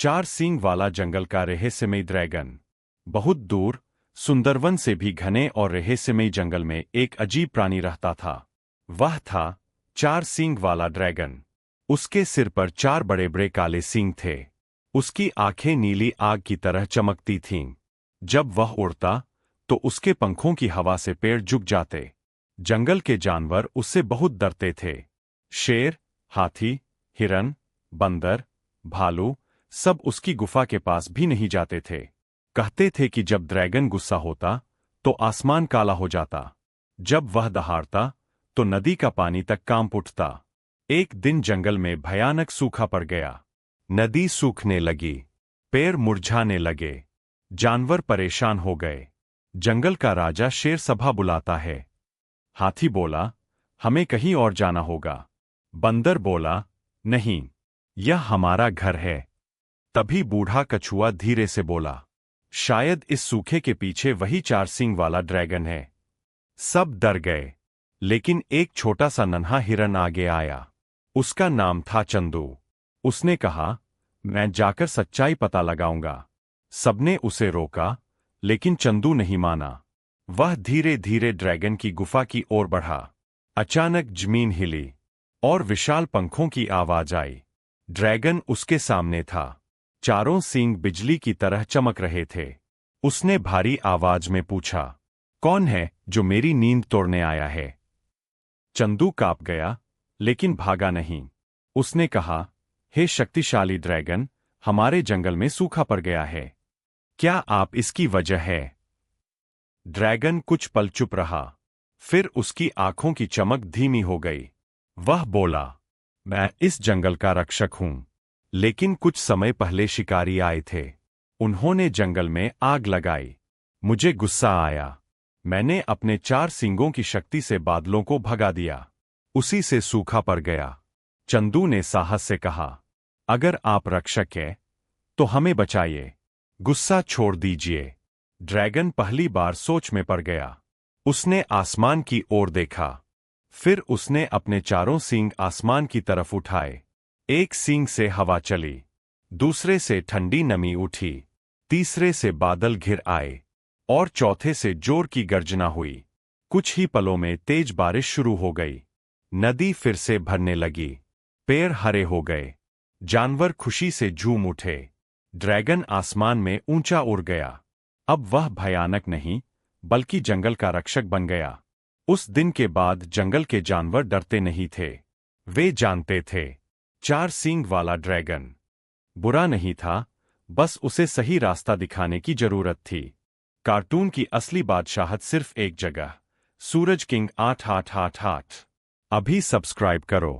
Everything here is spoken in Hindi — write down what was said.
चार सींग वाला जंगल का रहस्यमय ड्रैगन। बहुत दूर सुंदरवन से भी घने और रहस्यमय जंगल में एक अजीब प्राणी रहता था। वह था चार सींग वाला ड्रैगन। उसके सिर पर चार बड़े बड़े काले सींग थे। उसकी आंखें नीली आग की तरह चमकती थीं। जब वह उड़ता तो उसके पंखों की हवा से पेड़ झुक जाते। जंगल के जानवर उससे बहुत डरते थे। शेर, हाथी, हिरन, बंदर, भालू सब उसकी गुफा के पास भी नहीं जाते थे। कहते थे कि जब ड्रैगन गुस्सा होता तो आसमान काला हो जाता। जब वह दहाड़ता तो नदी का पानी तक कांप उठता। एक दिन जंगल में भयानक सूखा पड़ गया। नदी सूखने लगी, पेड़ मुरझाने लगे, जानवर परेशान हो गए। जंगल का राजा शेर सभा बुलाता है। हाथी बोला, हमें कहीं और जाना होगा। बंदर बोला, नहीं, यह हमारा घर है। तभी बूढ़ा कछुआ धीरे से बोला, शायद इस सूखे के पीछे वही चार सींग वाला ड्रैगन है। सब डर गए, लेकिन एक छोटा सा नन्हा हिरन आगे आया। उसका नाम था चंदू। उसने कहा, मैं जाकर सच्चाई पता लगाऊंगा। सबने उसे रोका, लेकिन चंदू नहीं माना। वह धीरे धीरे ड्रैगन की गुफा की ओर बढ़ा। अचानक जमीन हिली और विशाल पंखों की आवाज आई। ड्रैगन उसके सामने था। चारों सींग बिजली की तरह चमक रहे थे। उसने भारी आवाज में पूछा, कौन है जो मेरी नींद तोड़ने आया है? चंदू कांप गया, लेकिन भागा नहीं। उसने कहा, हे शक्तिशाली ड्रैगन, हमारे जंगल में सूखा पड़ गया है। क्या आप इसकी वजह है? ड्रैगन कुछ पल चुप रहा। फिर उसकी आंखों की चमक धीमी हो गई। वह बोला, मैं इस जंगल का रक्षक हूं, लेकिन कुछ समय पहले शिकारी आए थे। उन्होंने जंगल में आग लगाई। मुझे गुस्सा आया। मैंने अपने चार सींगों की शक्ति से बादलों को भगा दिया। उसी से सूखा पड़ गया। चंदू ने साहस से कहा, अगर आप रक्षक हैं, तो हमें बचाइए। गुस्सा छोड़ दीजिए। ड्रैगन पहली बार सोच में पड़ गया। उसने आसमान की ओर देखा। फिर उसने अपने चारों सींग आसमान की तरफ उठाए। एक सींग से हवा चली, दूसरे से ठंडी नमी उठी, तीसरे से बादल घिर आए और चौथे से जोर की गर्जना हुई। कुछ ही पलों में तेज बारिश शुरू हो गई। नदी फिर से भरने लगी। पेड़ हरे हो गए। जानवर खुशी से झूम उठे। ड्रैगन आसमान में ऊंचा उड़ गया। अब वह भयानक नहीं, बल्कि जंगल का रक्षक बन गया। उस दिन के बाद जंगल के जानवर डरते नहीं थे। वे जानते थे, चार सींग वाला ड्रैगन बुरा नहीं था, बस उसे सही रास्ता दिखाने की जरूरत थी। कार्टून की असली बादशाहत सिर्फ एक जगह, सूरज किंग 888। अभी सब्सक्राइब करो।